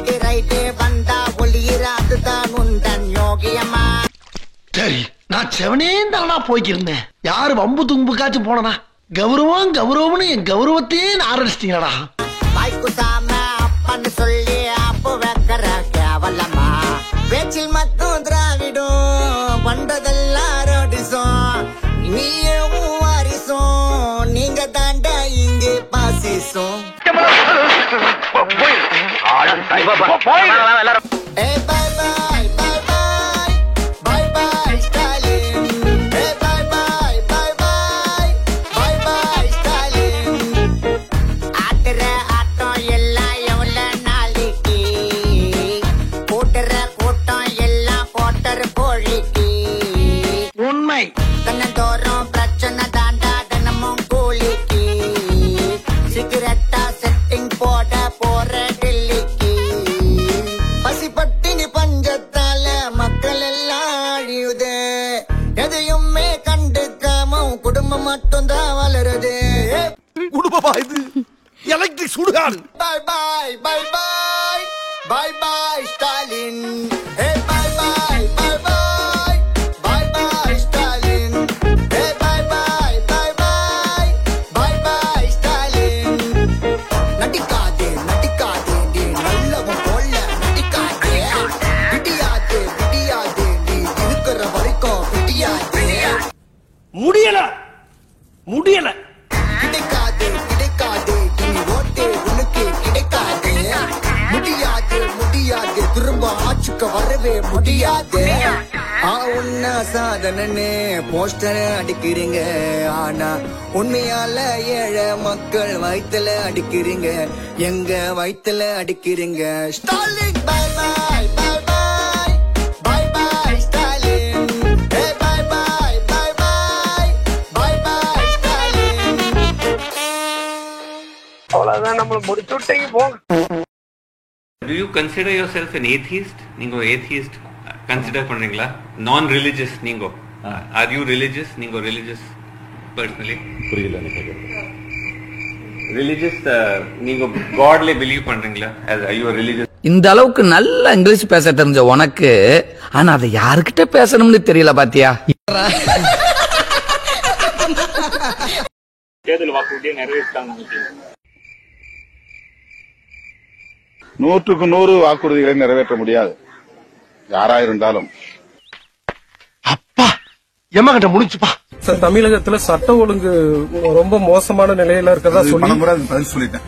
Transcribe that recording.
Left right வந்தா ஒளியிற அதுதான் உந்தன் யோகியம்மா. சரி, நான் செவனேந்தானா போய்க்கிருந்தேன். யாரு வம்பு தும்புக்காச்சும் போனனா? கௌரவம் கௌரவம்னு என் கௌரவத்தையே ஆரம்பிச்சிட்டீங்களா? வாய்க்குசாம அப்பன்னு சொல்லி அப்போ வைக்கிற கேவலமா. பேச்சில் மட்டும் திராவிடும் பண்றதெல்லாம் ரோடிசம். நீயும் வாரிசும் நீங்க தாண்டா இங்கே பாசிசம். கண்ணந்தோறும் பிரச்சனை தாண்டா தினமும் கூலிக்கு. சிகரெட்டா செட்டிங் போட போற டெல்லிக்கு. பசிப்பட்டினி பஞ்சத்தால மக்கள் எல்லாம் அழியுது. எதையுமே கண்டுக்காம குடும்பம் மட்டும்தான் வளருது. குடும்பமா இது எலக்ட்ரிக் சுடுகாடு. Bye bye bye bye bye bye Stalin. Bye bye bye bye. முடியல முடியல கிடைக்காது கிடைக்காது இனி ஓட்டு உனக்கு கிடைக்காது. முடியாது முடியாது திரும்ப ஆட்சிக்கு வரவே முடியாது. உன்ன சாதனன்னு போஸ்டர் அடிக்கிறீங்க. ஆனா உண்மையால ஏழை மக்கள் வயித்துல அடிக்கிறீங்க. எங்க வயித்துல அடிக்கிறீங்க. Stalin bye bye bye bye bye bye Stalin. Bye bye bye bye bye bye Stalin. அவ்வளவுதான், நம்மள முடிச்சு விட்டீங்க போங்க. Do you consider yourself an atheist? நீங்க atheist கன்சிடர் பண்றீங்களா? நான் ரிலிஜியஸ் நீங்க. Are you religious? நீங்க religious personally? புரியல எனக்கு. Religious நீங்க Godல believe பண்றீங்களா? Are you a religious? இந்த அளவுக்கு நல்ல இங்கிலீஷ் பேச தெரிஞ்ச உனக்கு ஆனா அதை யாருக்கிட்ட பேசணும்னு தெரியல பாத்தியா? தேர்தல் வாக்குறுதியை நிறைவேற்றாங்க. 100க்கு 100 வாக்குறுதிகளை நிறைவேற்ற முடியாது யாரா இருந்தாலும். அப்பா எம்மகிட்ட முடிச்சுப்பா. தமிழகத்துல சட்ட ஒழுங்கு ரொம்ப மோசமான நிலையில இருக்கிறதா சொல்லி பதில் சொல்லிட்டேன்.